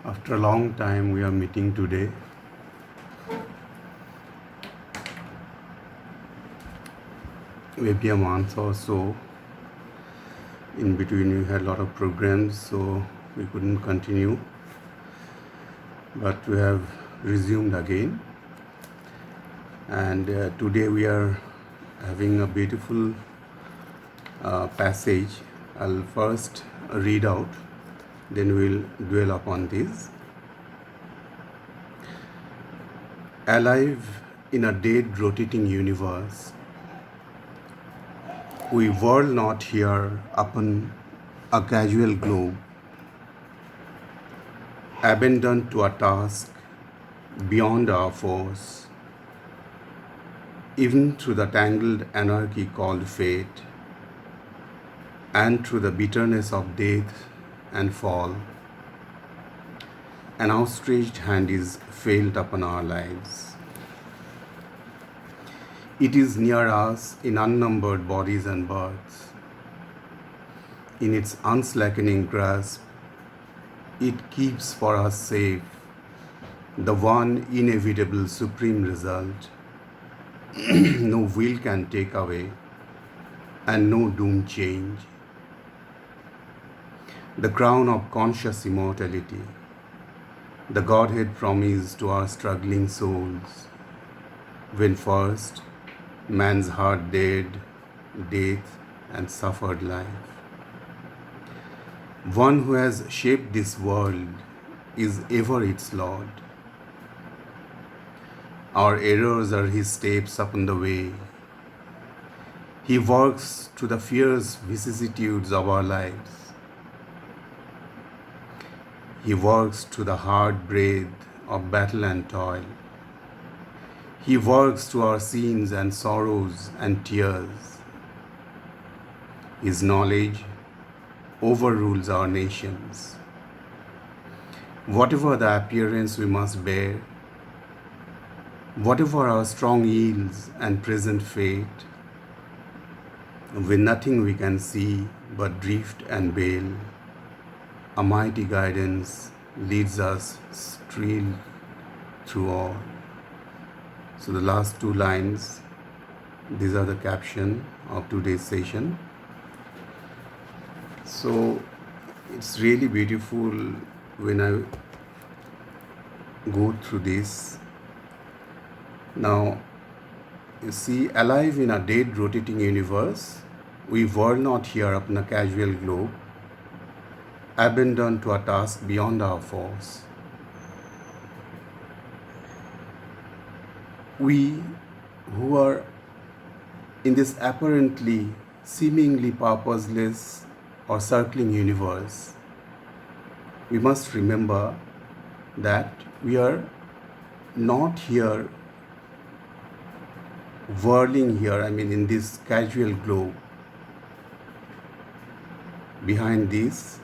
After a long time, we are meeting today. Maybe a month or so. In between, we had a lot of programs, so we couldn't continue. But we have resumed again. And today we are having a beautiful passage. I'll first read out, then we'll dwell upon this. Alive in a dead rotating universe, we whirl not here upon a casual globe, abandoned to a task beyond our force, even through the tangled anarchy called fate, and through the bitterness of death and fall. An outstretched hand is felt upon our lives. It is near us in unnumbered bodies and births. In its unslackening grasp, it keeps for us safe the one inevitable supreme result no will can take away and no doom change. The crown of conscious immortality, the Godhead promised to our struggling souls, when first man's heart dared death and suffered life. One who has shaped this world is ever its Lord. Our errors are his steps upon the way. He works through the fierce vicissitudes of our lives. He works through the hard breath of battle and toil. He works through our sins and sorrows and tears. His knowledge overrules our nations. Whatever the appearance we must bear, whatever our strong ills and present fate, with nothing we can see but drift and bale, a mighty guidance leads us still through all. So the last two lines, these are the caption of today's session. So it's really beautiful when I go through this. Now, you see, alive in a dead rotating universe, we whirl not here upon a casual globe, abandoned to a task beyond our force. We who are in this apparently, seemingly purposeless or circling universe, we must remember that we are not here whirling here, in this casual globe. Behind this,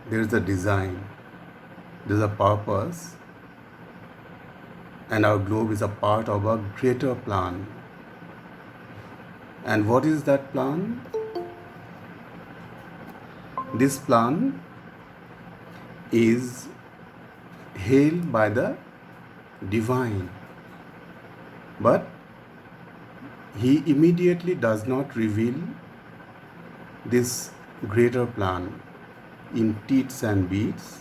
there is a design, there is a purpose, and our globe is a part of a greater plan. And what is that plan? This plan is hailed by the divine, but he immediately does not reveal this greater plan in tits and beats.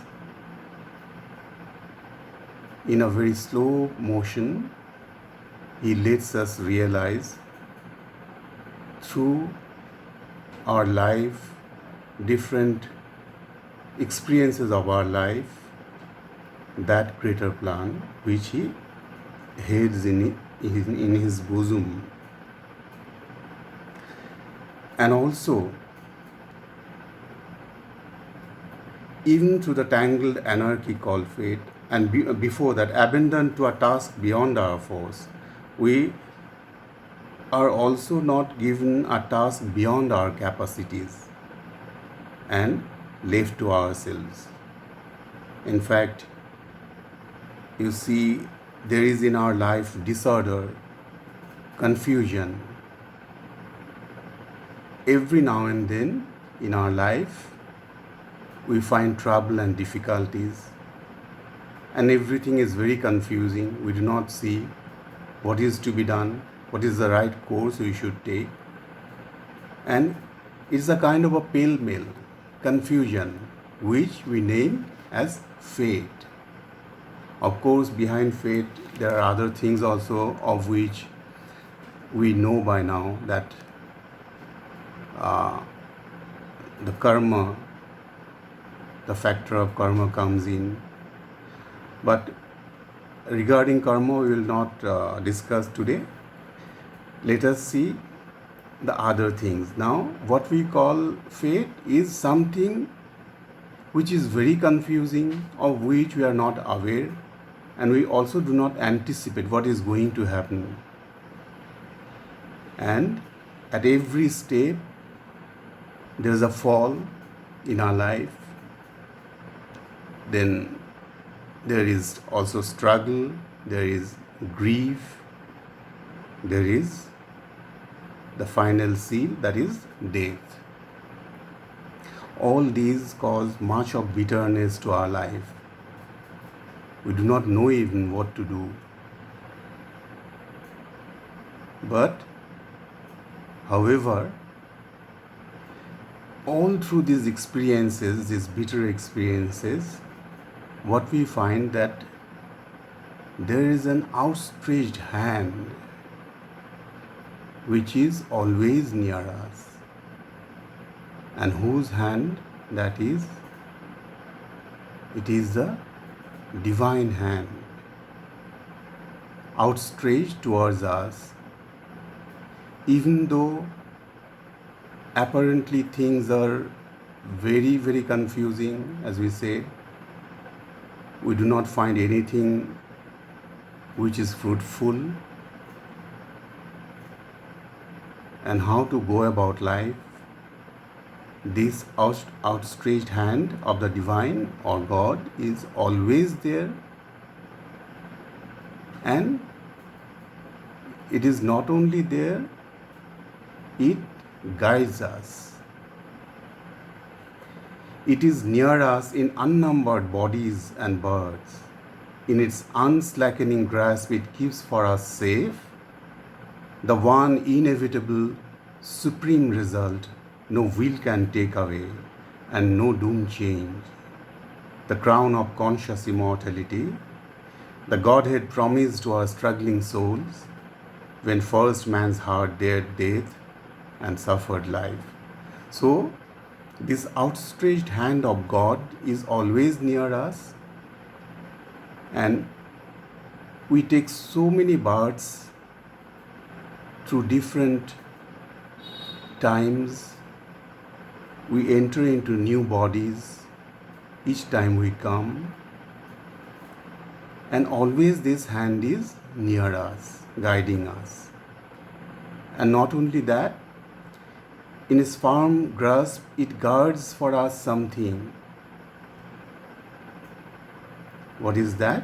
In a very slow motion, he lets us realize through our life, different experiences of our life, that greater plan which he holds in his bosom. And also, even through the tangled anarchy called fate, and before that, abandoned to a task beyond our force, we are also not given a task beyond our capacities and left to ourselves. In fact, you see, there is in our life disorder, confusion. Every now and then in our life, we find trouble and difficulties. and everything is very confusing. We do not see what is to be done, what is the right course we should take, and it's a kind of a pale-male confusion which we name as fate. Of course, behind fate there are other things also, of which we know by now that the karma, the factor of karma comes in. But regarding karma, we will not discuss today. Let us see the other things. Now, what we call fate is something which is very confusing, of which we are not aware, and we also do not anticipate what is going to happen. And at every step, there is a fall in our life. Then there is also struggle, there is grief, there is the final seal, that is death. All these cause much of bitterness to our life. We do not know even what to do. But, however, all through these experiences, these bitter experiences, what we find that there is an outstretched hand which is always near us. And whose hand that is? It is the divine hand, outstretched towards us. Even though apparently things are very, very confusing, as we say, we do not find anything which is fruitful, and how to go about life, this outstretched hand of the divine or God is always there, and it is not only there, it guides us. It is near us in unnumbered bodies and birds. In its unslackening grasp, it keeps for us safe the one inevitable supreme result no will can take away and no doom change. The crown of conscious immortality, the Godhead promised to our struggling souls when first man's heart dared death and suffered life. So, this outstretched hand of God is always near us, and we take so many births through different times. We enter into new bodies each time we come, and always this hand is near us, guiding us. And not only that, in its firm grasp, it guards for us something. What is that?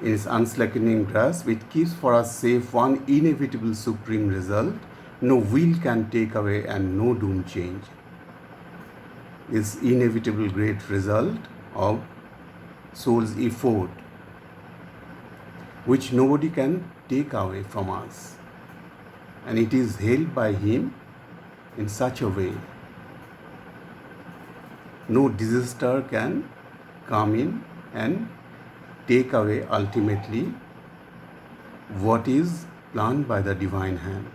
In its unslackening grasp, it keeps for us safe one inevitable supreme result no will can take away and no doom change. This inevitable great result of soul's effort, which nobody can take away from us, and it is held by Him in such a way no disaster can come in and take away ultimately what is planned by the divine hand.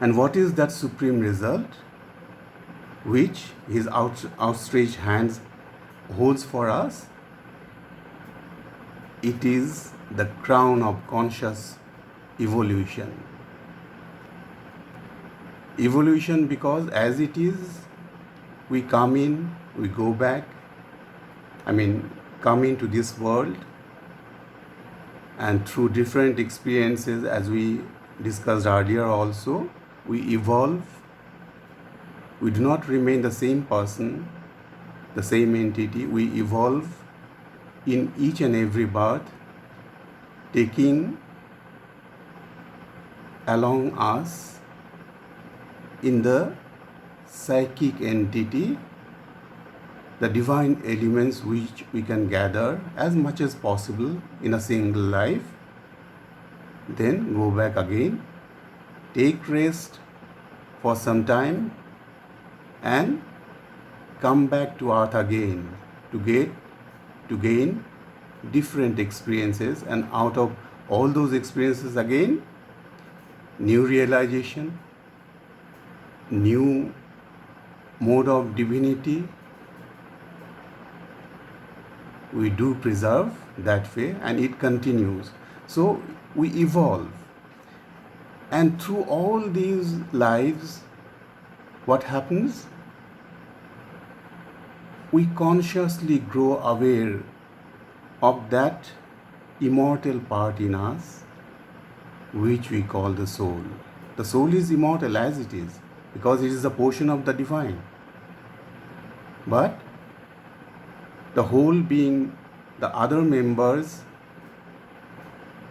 And what is that supreme result which His outstretched hands holds for us? It is the crown of conscious evolution. Evolution because as it is, we come in, we go back, come into this world, and through different experiences, as we discussed earlier also, we evolve. We do not remain the same person, the same entity. We evolve in each and every birth, taking along us in the psychic entity the divine elements which we can gather as much as possible in a single life, then go back again, take rest for some time, and come back to earth again to gain different experiences, and out of all those experiences again, new realization, new mode of divinity we do preserve that way, and it continues. So we evolve, and through all these lives, what happens? We consciously grow aware of that immortal part in us, which we call the soul. The soul is immortal as it is, because it is a portion of the divine. But the whole being, the other members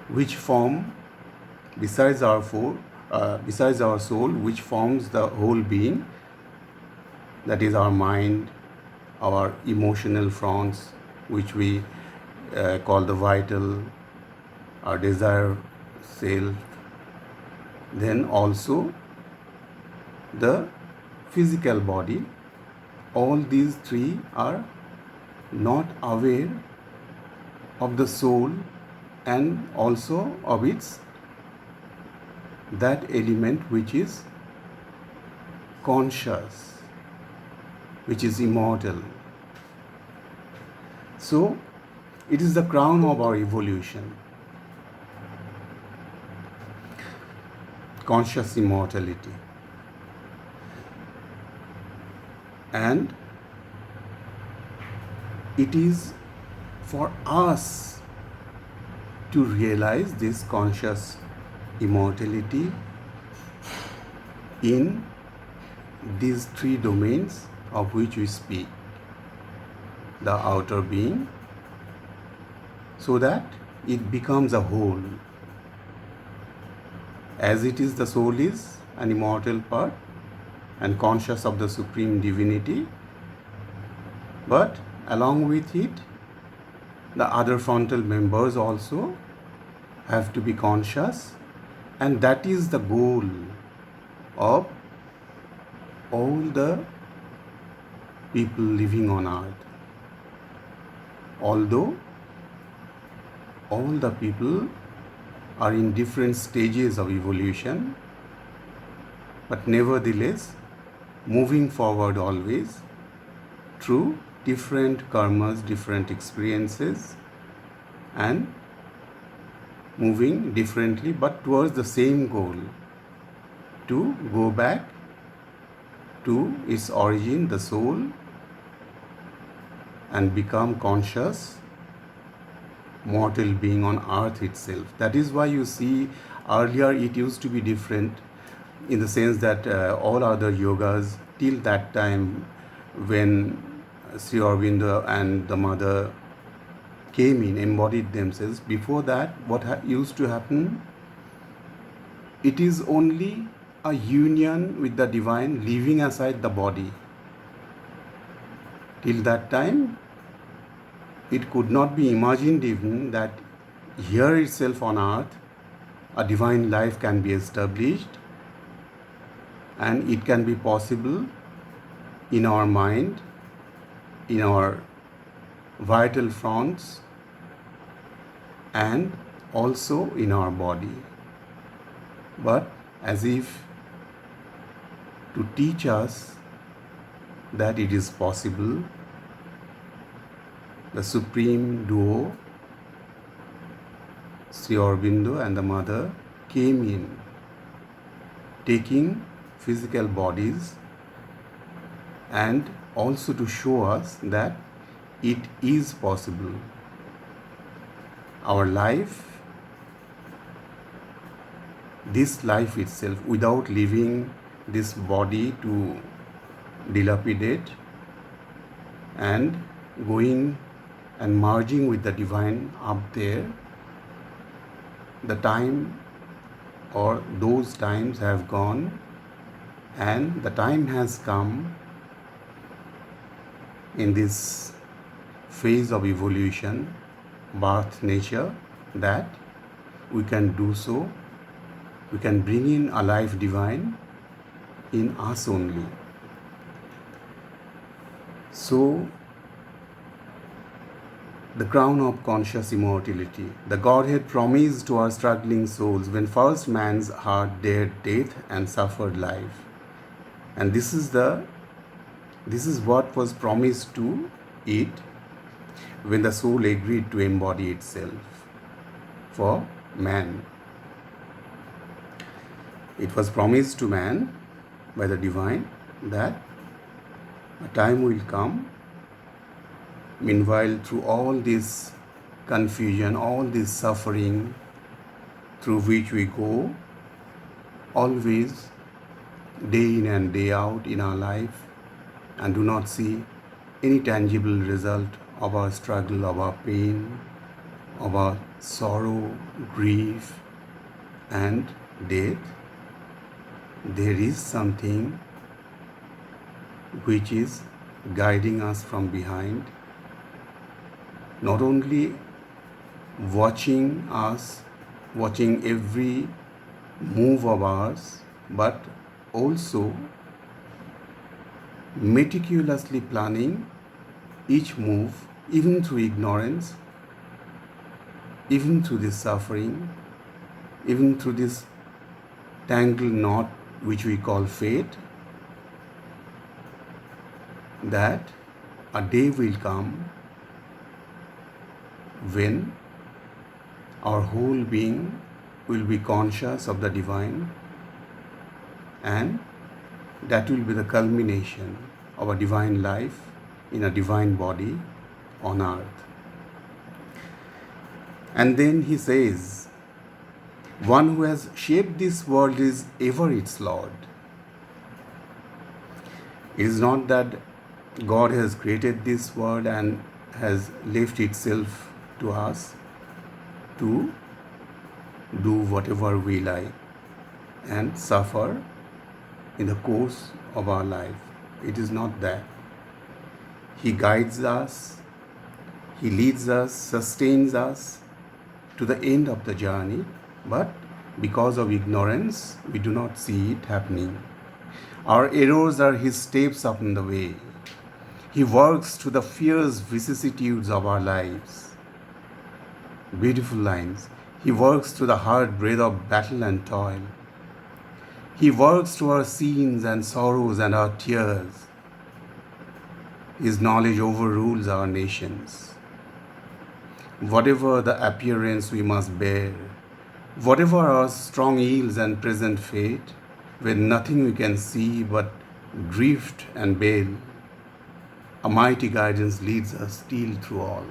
which form, besides our soul, which forms the whole being, that is our mind, our emotional fronts, which we call the vital, our desire self, then also the physical body. All these three are not aware of the soul and also of its that element which is conscious, which is immortal. So it is the crown of our evolution, conscious immortality. And it is for us to realize this conscious immortality in these three domains of which we speak, the outer being, so that it becomes a whole. As it is, the soul is an immortal part and conscious of the supreme divinity, but along with it, the other frontal members also have to be conscious, and that is the goal of all the people living on earth. Although all the people are in different stages of evolution, but nevertheless moving forward always through different karmas, different experiences, and moving differently but towards the same goal, to go back to its origin, the soul, and become conscious mortal being on earth itself. That is why you see earlier it used to be different, in the sense that all other yogas till that time, when Sri Aurobindo and the mother came in, embodied themselves, before that what used to happen, it is only a union with the divine, leaving aside the body. Till that time, it could not be imagined even that here itself on earth a divine life can be established, and it can be possible in our mind, in our vital fronts, and also in our body. But as if to teach us that it is possible, the supreme duo, Sri Aurobindo and the mother, came in, taking physical bodies, and also to show us that it is possible. Our life, this life itself, without leaving this body to dilapidate and going and merging with the divine up there, the time or those times have gone, and the time has come in this phase of evolution, birth nature, that we can do so, we can bring in a life divine in us only. So, the crown of conscious immortality, the Godhead promised to our struggling souls when first man's heart dared death and suffered life. And this is what was promised to it when the soul agreed to embody itself for man. It was promised to man by the divine that a time will come. Meanwhile, through all this confusion, all this suffering through which we go, always day in and day out in our life, and do not see any tangible result of our struggle, of our pain, of our sorrow, grief, and death, there is something which is guiding us from behind, not only watching us, watching every move of ours, but also meticulously planning each move, even through ignorance, even through this suffering, even through this tangled knot which we call fate, that a day will come when our whole being will be conscious of the divine, and that will be the culmination of a divine life in a divine body on earth. And then he says, one who has shaped this world is ever its Lord. It is not that God has created this world and has left itself to us to do whatever we like and suffer in the course of our life. It is not that. He guides us, He leads us, sustains us to the end of the journey, but because of ignorance, we do not see it happening. Our errors are His steps upon the way. He works through the fierce vicissitudes of our lives. Beautiful lines. He works through the hard breath of battle and toil. He works through our sins and sorrows and our tears. His knowledge overrules our nations. Whatever the appearance we must bear, whatever our strong ills and present fate, with nothing we can see but drift and bale, a mighty guidance leads us still through all.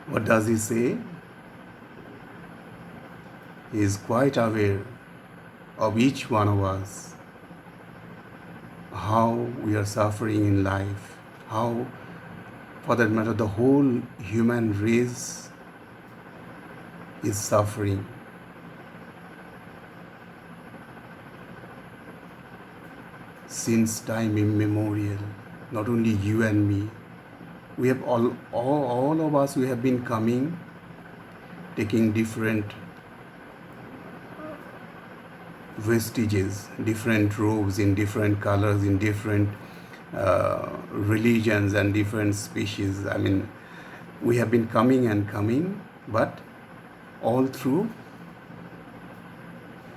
What does he say? He is quite aware of each one of us, how we are suffering in life, how, for that matter, the whole human race is suffering. Since time immemorial, not only you and me, we have all of us, we have been coming, taking different vestiges, different robes in different colors, in different religions and different species. I mean, we have been coming and coming, but all through,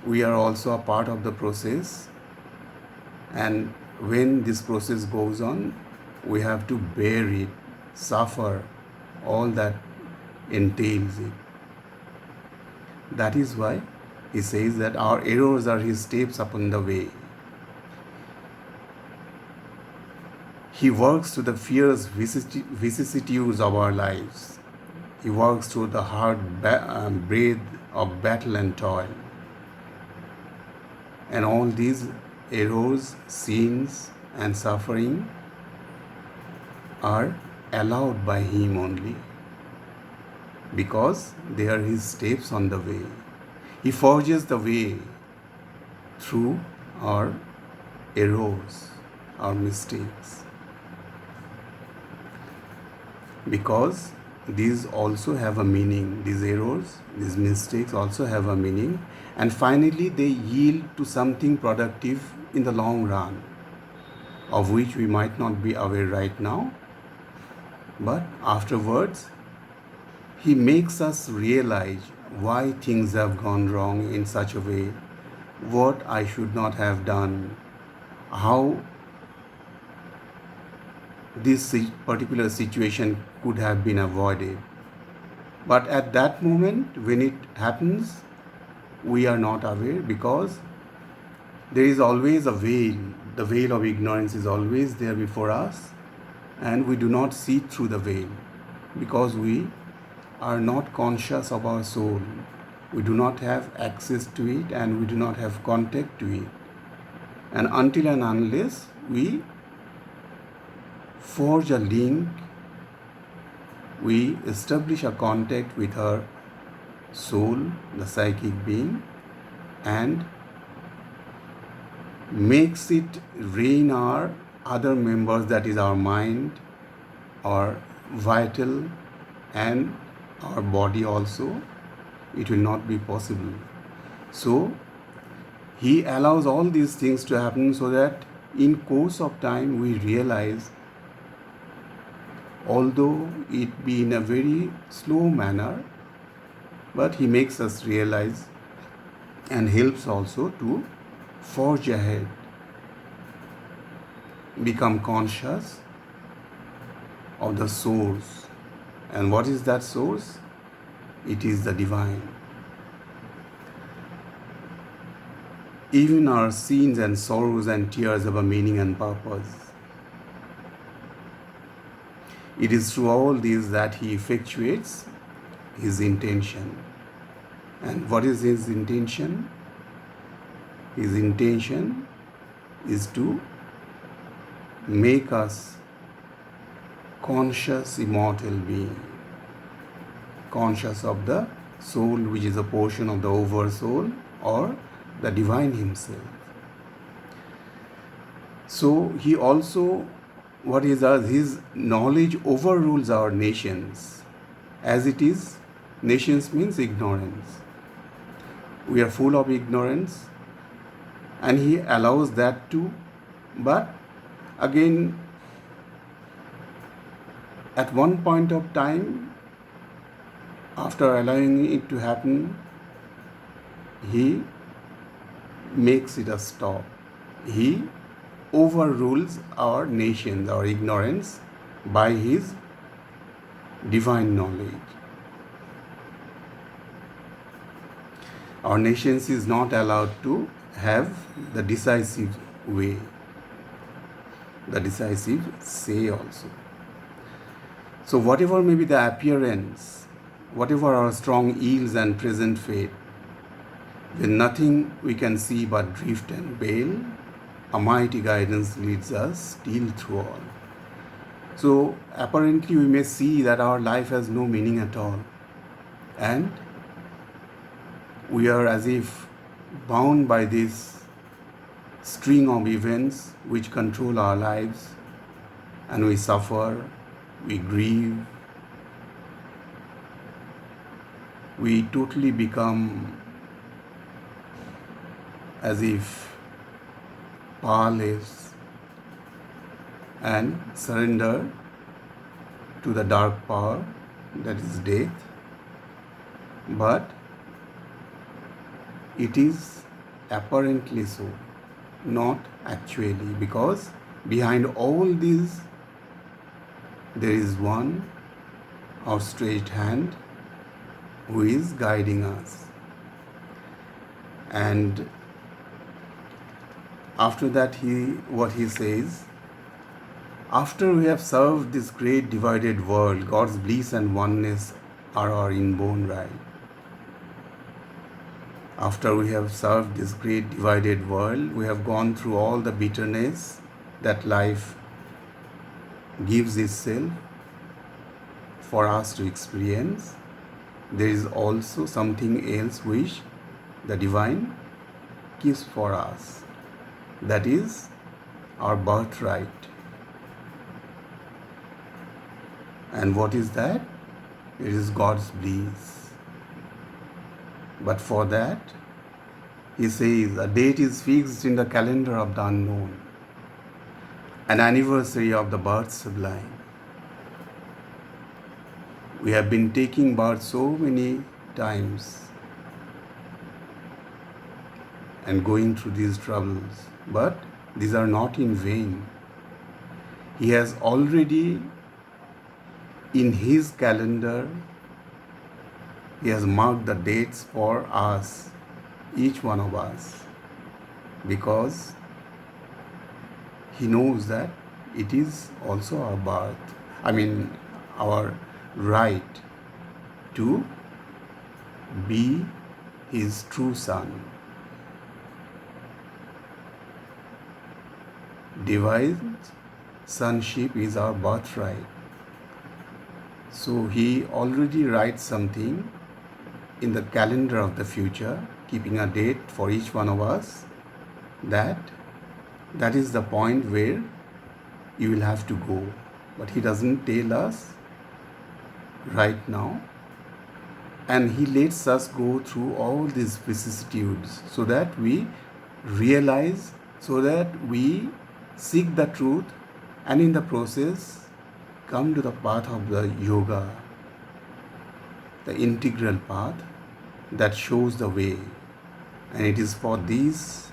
we are also a part of the process. And when this process goes on, we have to bear it, suffer all that entails it. That is why he says that our errors are his steps upon the way. He works through the fierce vicissitudes of our lives. He works through the hard breath of battle and toil. And all these errors, sins, and suffering are allowed by him only, because they are his steps on the way. He forges the way through our errors, our mistakes. because these also have a meaning. These errors, these mistakes also have a meaning, and finally they yield to something productive in the long run, of which we might not be aware right now, but afterwards he makes us realize why things have gone wrong in such a way, what I should not have done, how this particular situation could have been avoided. But at that moment, when it happens, we are not aware because there is always a veil. The veil of ignorance is always there before us, and we do not see through the veil because we are not conscious of our soul. We do not have access to it and we do not have contact to it. And until and unless we forge a link, we establish a contact with our soul, the psychic being, and makes it reign our other members, that is our mind, our vital, and our body also, it will not be possible. So he allows all these things to happen so that in course of time we realize, although it be in a very slow manner, but he makes us realize and helps also to forge ahead, become conscious of the source. And what is that source? It is the divine. Even our sins and sorrows and tears have a meaning and purpose. It is through all these that he effectuates his intention. And what is his intention? His intention is to make us conscious immortal being, conscious of the soul, which is a portion of the oversoul or the divine himself. So he also, what he does, his knowledge overrules our nations. As it is, nations means ignorance. We are full of ignorance, and he allows that too. But again, at one point of time, after allowing it to happen, he makes it a stop. He overrules our nations, our ignorance, by his divine knowledge. Our nations is not allowed to have the decisive way, the decisive say also. So whatever may be the appearance, whatever our strong ills and present fate, when nothing we can see but drift and bale, a mighty guidance leads us still through all. So apparently we may see that our life has no meaning at all, and we are as if bound by this string of events which control our lives, and we suffer, we grieve, we totally become as if powerless and surrender to the dark power, that is death. But it is apparently so, not actually, because behind all these there is one outstretched hand who is guiding us. And after that, what he says, after we have served this great divided world, God's bliss and oneness are our inborn right. After we have served this great divided world, we have gone through all the bitterness that life gives itself for us to experience. There is also something else which the divine gives for us. That is our birthright. And what is that? It is God's bliss. But for that, he says a date is fixed in the calendar of the unknown, an anniversary of the birth sublime. We have been taking birth so many times and going through these troubles, but these are not in vain. He has already, in his calendar, he has marked the dates for us, each one of us, because he knows that it is also our birth, our right to be his true son. Divine sonship is our birthright. So he already writes something in the calendar of the future, keeping a date for each one of us, that is the point where you will have to go. But he doesn't tell us right now, and he lets us go through all these vicissitudes so that we realize, so that we seek the truth, and in the process come to the path of the yoga, the integral path that shows the way. And it is for these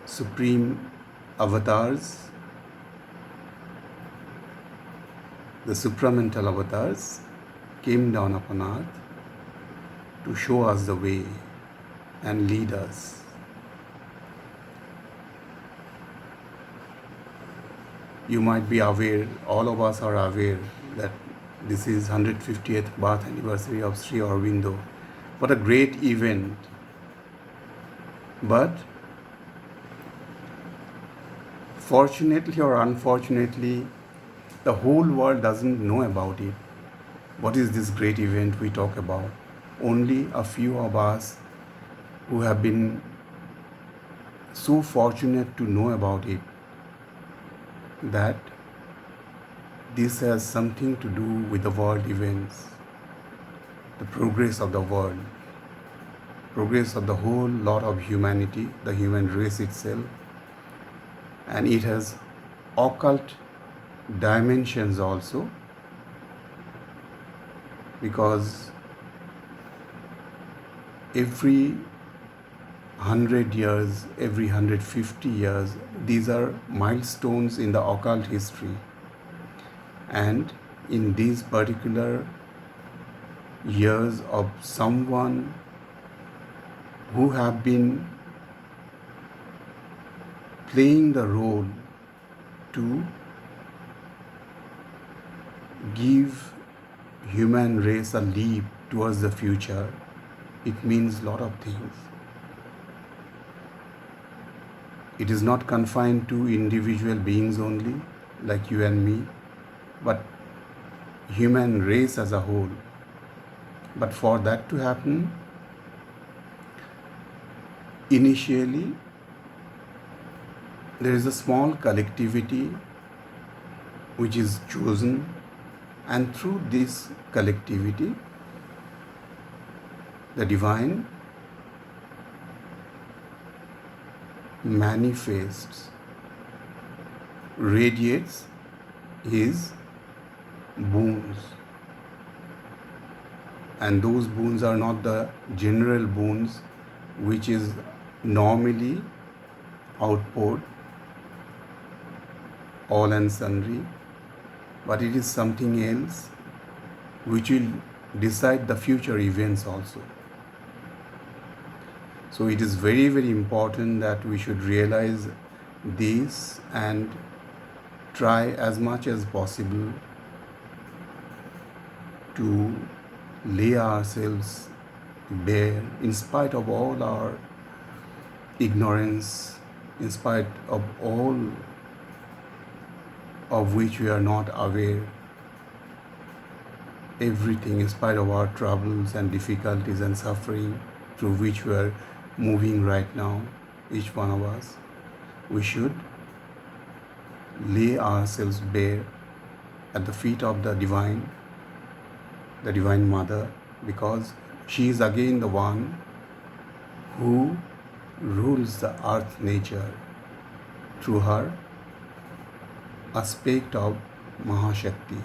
supreme avatars, the supramental avatars, came down upon earth to show us the way and lead us. You might be aware, all of us are aware, that this is 150th birth anniversary of Sri Aurobindo. What a great event. But fortunately or unfortunately, the whole world doesn't know about it. What is this great event we talk about? Only a few of us who have been so fortunate to know about it, that this has something to do with the world events, the progress of the world, progress of the whole lot of humanity, the human race itself. And it has occult dimensions also, because every 100 years, every 150 years, these are milestones in the occult history. And in these particular years of someone who have been playing the role to give human race a leap towards the future, it means a lot of things. It is not confined to individual beings only, like you and me, but human race as a whole. But for that to happen, initially, there is a small collectivity which is chosen, and through this collectivity, the divine manifests, radiates his boons. And those boons are not the general boons which is normally outpoured all and sundry, but it is something else which will decide the future events also. So it is very, very important that we should realize this and try as much as possible to lay ourselves bare in spite of all our ignorance, in spite of all of which we are not aware, everything in spite of our troubles and difficulties and suffering through which we are moving right now, each one of us, we should lay ourselves bare at the feet of the Divine Mother, because she is again the one who rules the earth nature through her aspect of Mahashakti.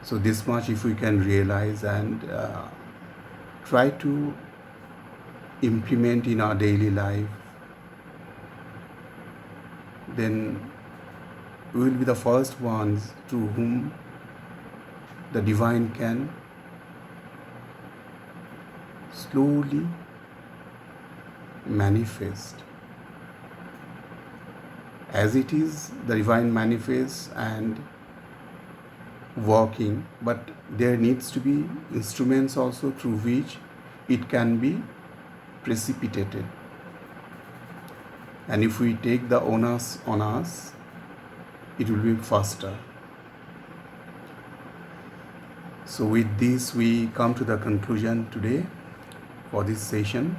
So this much if we can realize and try to implement in our daily life, then we will be the first ones to whom the Divine can slowly manifest. As it is, the Divine manifests and working, but there needs to be instruments also through which it can be precipitated. And if we take the onus on us, it will be faster. So with this, we come to the conclusion today for this session,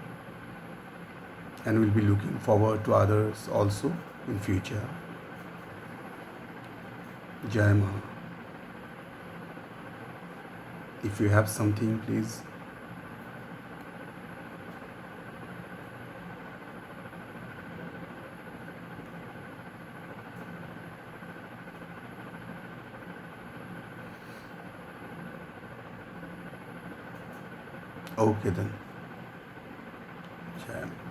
and we'll be looking forward to others also in future. Jai Ma. If you have something, please. Okay then. Jai Ma.